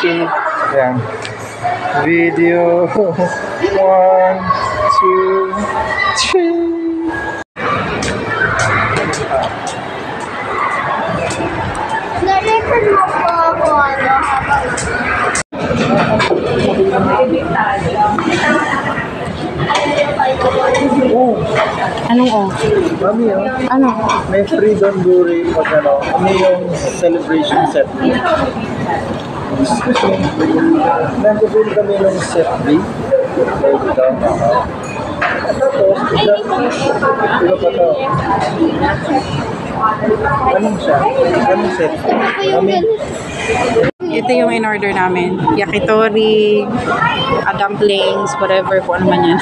See? Yan. Video. 1, 2, 3. Na-record mo po ako, ano? Oh. Anong oh? Mami, oh. Ano? May freedom during pag ano, ano yung celebration set. Excuse me. Nag-build kami ng set B. Tapos, ito pa to. Anong siya? Anong set? Mami. Ito yung in-order namin. Yakitori, dumplings, whatever po ano man yan.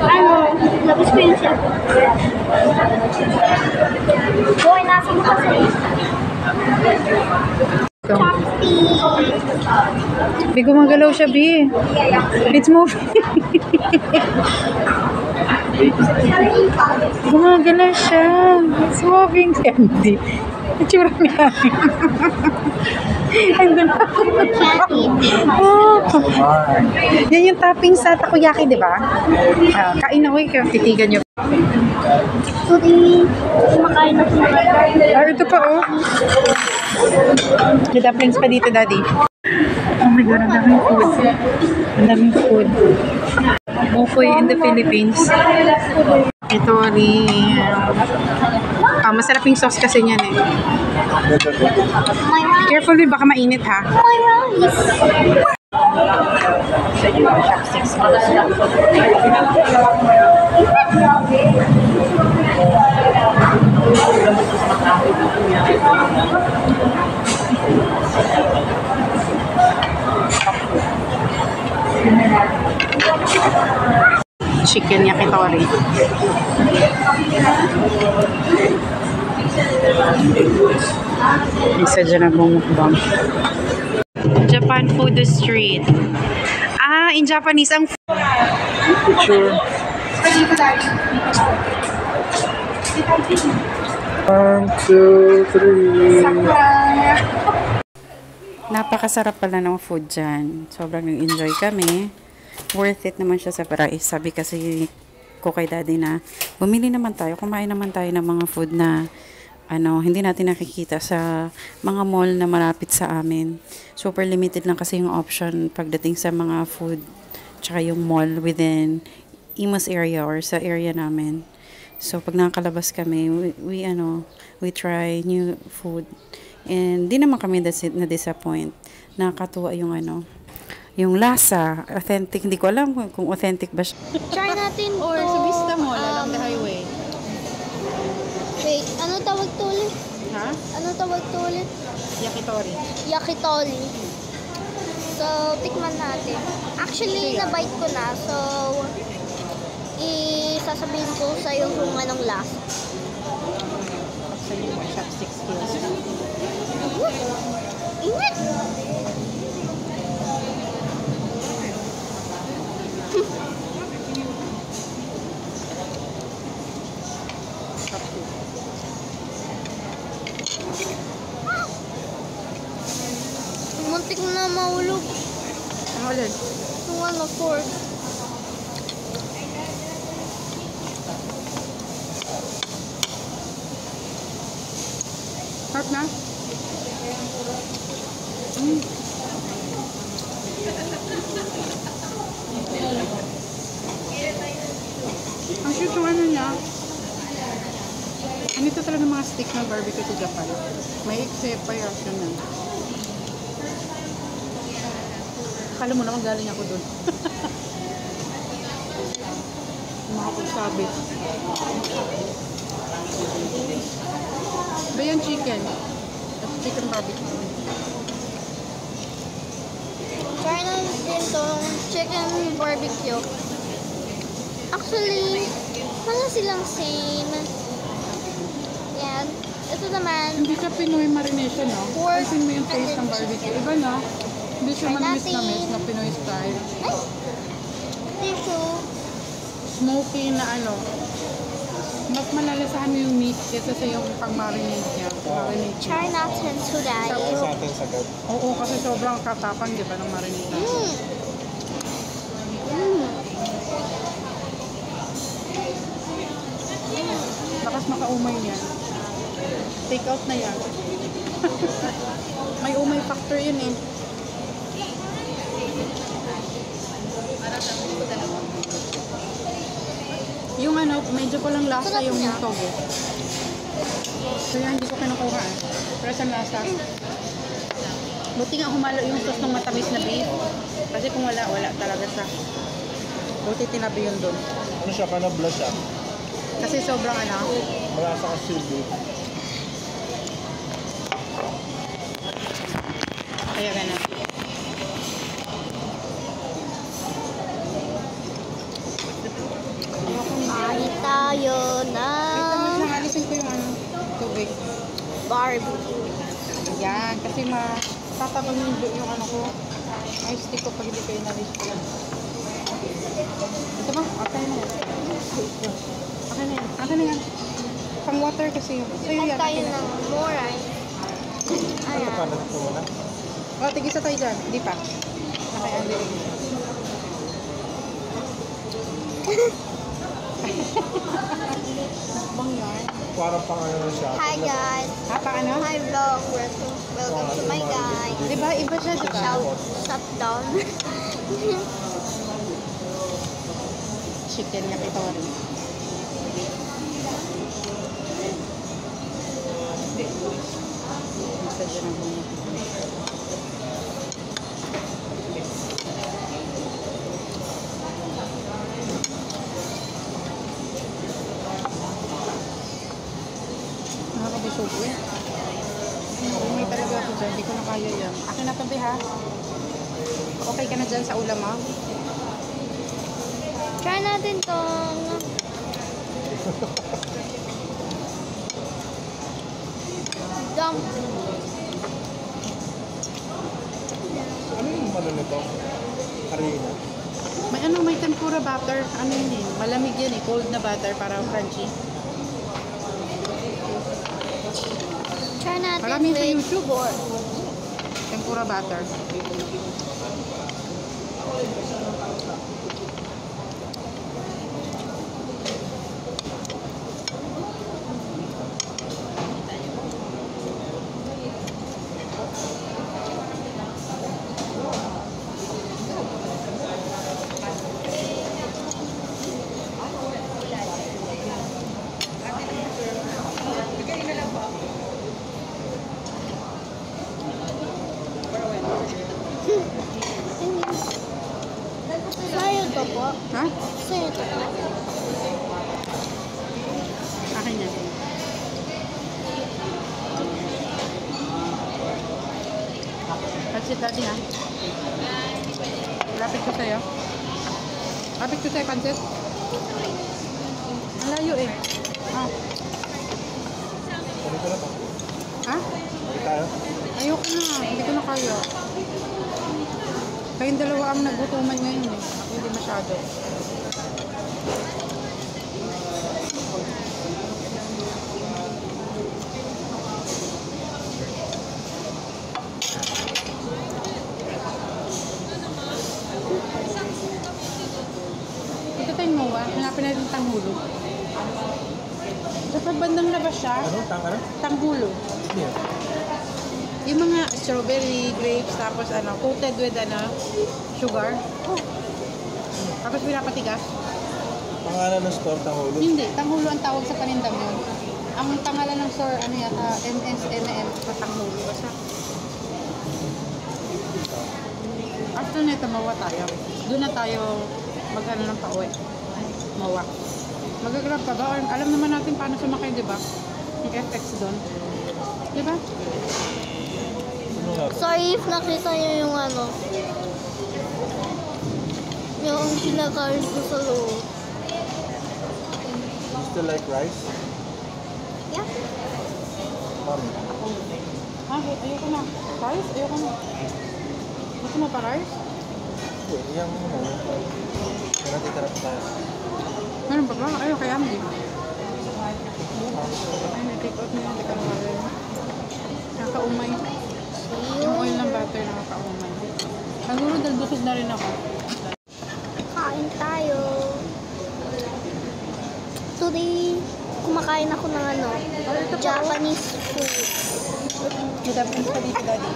Ano? Labas ko yung set. Boy, nasa mo kasi. Bi, gumagalaw siya, Bi. It's moving. Gumagalaw siya. It's moving. Hindi. Itsura niya. Andun na. Oh. Yan yung topping sa takoyaki, di ba? Kain na ko, titigan nyo. Sorry, kumakain na sila. Ito pa, oh. May dumplings pa dito, Daddy. Oh my God, ang daming food. Ang daming food. Bukoy in the Philippines. Ito rin. Masarap yung sauce kasi niyan eh. Careful, baka mainit ha. My rice. Chicken yakitori. Isa dyan na bumukbang. Japan Food Street. In Japanese ang Picture. 1, 2, 3. napakasarap pala ng food dyan. Sobrang nag-enjoy kami. Worth it naman siya sa price. Sabi kasi ko kay Daddy na bumili naman tayo, kumain naman tayo ng mga food na hindi natin nakikita sa mga mall na malapit sa amin. Super limited lang kasi yung option pagdating sa mga food tsaka yung mall within Imus area or sa area namin. So pag nakakalabas kami, we try new food. And di naman kami na-disappoint. Nakakatuwa yung yung lasa, authentic. Hindi ko alam kung authentic ba siya. Try natin to. Or sa Vista Mall along the highway. Wait, ano tawag to ulit? Ha? Ano tawag to ulit? Yakitori. Yakitori. So, tikman natin. Actually, na-bite ko na. So, isasabihin ko sa'yo kung anong lasa. Sa yung chopstick skills. Init! Muntik na mahulog. Ano ulit? Yung fork. Sarap na? Ang cute yung niya. Ito talaga mga stick ng barbecue sa Japan. May exception na. Akala mo naman galing ako dun. Makapagsabi. Ba yung chicken? That's chicken barbecue. Try natin tong chicken barbecue. Actually, wala silang same. Yan. Ito naman. Hindi siya Pinoy marination, no? Pork. Pansin mo yung taste ng barbecue. Iba, no? Hindi siya manamis na Pinoy style. Ay! Tissue. Smoky na Mas malalasahan mo yung meat kesa sa yung pang-marinate niya. Marinate. Try natin today. Kaya sa atin sagad. Oo, kasi sobrang katapang, di ba, ng marinate natin. Bakas makaumay yan. Take out na yan. May umay factor yun eh. Yung ano, medyo ko lang lasa Sarap yung niya. togo. Kaya hindi ko kinukuha eh. Pero sa lasa. Buti nga humalo yung sauce ng matamis na beef. Kasi kung wala talaga siya. Buti tinabi yun doon. Ano siya? Kanabla siya. Kasi sobrang ano. Malasa ka silbi. Kaya ganun. Kain tayo ng Alisin ko yung ano, tubig. barbecue. Yan, kasi tatabang yung ano ko. Ice tea ko pag hindi ko inalis ko yan. Ito ba? Okay na yan. Okay na yan. Okay na yan. Pang water kasi yun. Sa'yo Kain yan. tayo Okay na. ng more rice. Ano Ayan. pa? Nandito mo na? Oh, tigisa tayo dyan. Hindi pa. Okay, Andy. Bang yan. Parang pang ano na siya. Hi guys. Pa ano? Hi vlog. Welcome to my guys. Diba? Iba siya, diba? Shut down. Chicken niya kita rin. Isa dyan ang bunga. Nakakabisugo eh. May talaga ako dyan. Hindi ko na kaya yan. Akin na tabi ha. Okay ka na dyan sa ulam ha? Try natin tong dumpling. Ano yung ano nito? Harina. May ano, may tempura butter. Ano yun eh? Malamig yan eh. Cold na butter para crunchy. Try natin Maraming sa with YouTube. pork. Tempura butter. Sa'yo to po. Ha? Sa'yo to po. Akin yan. That's it, daddy ha? Lapit ko sa'yo. Lapit ko sa'yo, pancit. Ang layo eh. Ah. Ano ko na ba? Ha? Hindi tayo? Ayoko na. Hindi ko na kaya. Kayong dalawa ang nagutuman ngayon eh. Ako hindi masyado. Ito tayong mawa. Hanapin natin tanghulo. Sa bandang labas siya, Ano? Tanga na? tanghulo. Hindi yan. Yung mga strawberry, grapes, tapos ano, coated with ano, sugar. Tapos pinapatigas. Pangalan ng store, Tangulo. Hindi, tanghulo ang tawag sa panindang yun. Ang pangalan ng store, ano yata, MSMM, sa tanghulo. Basta. After nito, mawa tayo. Doon na tayo mag-ano ng pauwi. Mawa. Mag-grab ka ba? Or, alam naman natin paano sumakay, di ba? Yung FX doon. Di ba? Ano nga? Sorry if nakita niyo yung ano. Yung kinakain ko sa loob. You still like rice? Yeah. Mami. Ah, ayoko na. Rice? Ayoko na. Gusto mo pa rice? Hindi, yan mo na. Kaya natitira pa tayo. Meron pa ba? Ayaw, kaya hindi. Busog na rin ako. Kain tayo. Today, kumakain ako ng Japanese food. May dapat pa dito, Daddy.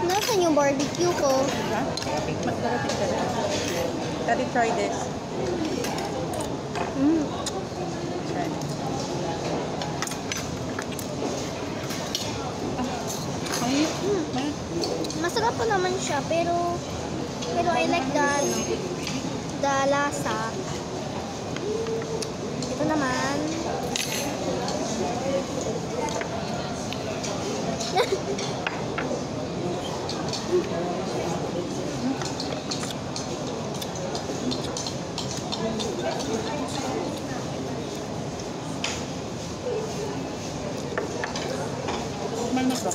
Nasaan yung barbecue ko? Ha? Darating ka na. Daddy, try this. Try. Masarap pa naman siya, pero I like the lasa. Ito naman. Manas ba?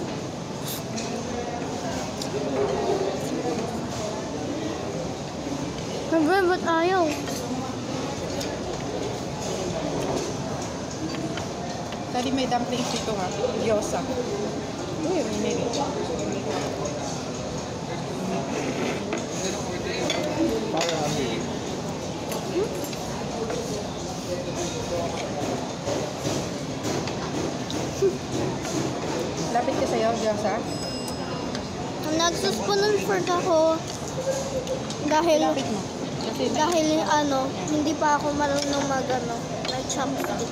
Sabi, ba't ayaw? Daddy, may dumplings dito ha. Gyoza. Uy, may nili. Lapit ka sa'yo, gyoza. Nagsuspoon first ako dahil Lapit mo. Kasi hindi pa ako marunong mag-chopstick.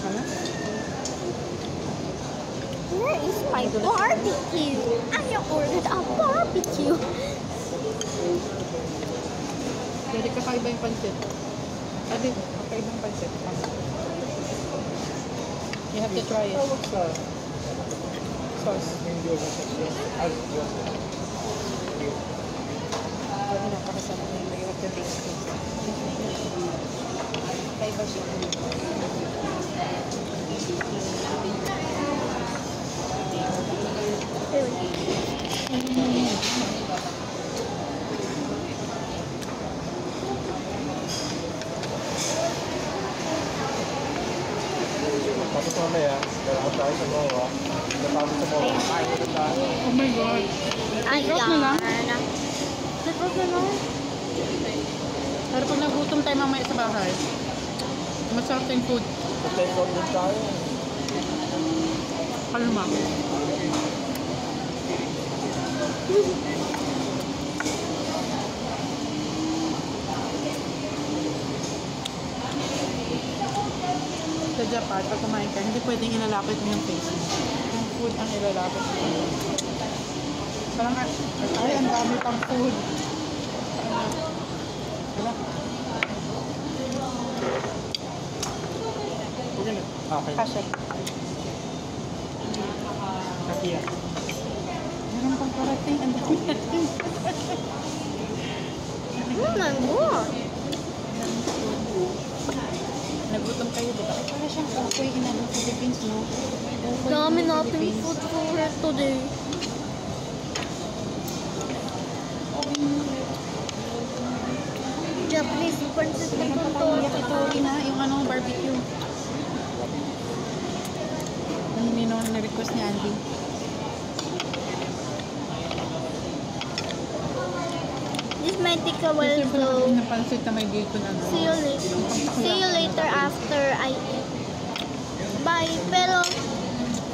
ano? Where is my barbecue? I ordered a barbecue. Pwede kakaiba yung pancit. Daddy, kakaiba yung pancit. You have to try it. What's Sauce. yung gyoza section? Gyoza. Daddy, napakasarap na yun. You have to taste it. Kakaiba siya. Tapos mamaya, lalakad tayo sa MOA. Natapos sa MOA, kain ulit tayo. Oh my God. Ayan. Take off na lang. Pero pag nagutom tayo mamaya sa bahay, masarap yung food. Take out din tayo. Kalma. Sa Japan, pag kumain ka, hindi pwedeng ilalapit mo yung face mo. Yung food ang ilalapit mo. Parang, ay, ang dami pang food. Wala. Okay. Kasha. Kakiya. Meron pang parating. Ang dami natin. Oh my God. Nagutom kayo, diba? Ay, para siyang okay in the Philippines, no? Okay Dami in the natin Philippines. food for today. Japanese pancit na Meron pa tayong yakitori na, yung barbecue. Ang na-request ni Andy. This might take a while, Kasi so napansit na may bacon see you later after I eat. Bye. Pero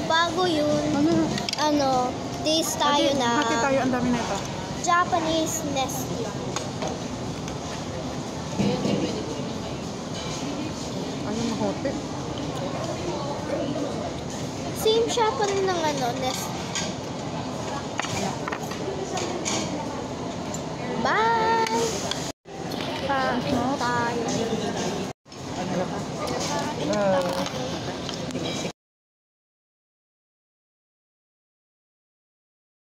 bago yun, taste tayo Hati na tayo, ang dami na ito. Japanese Nestle. Ano mahote? Same siya pa rin ng Nestle. Bye!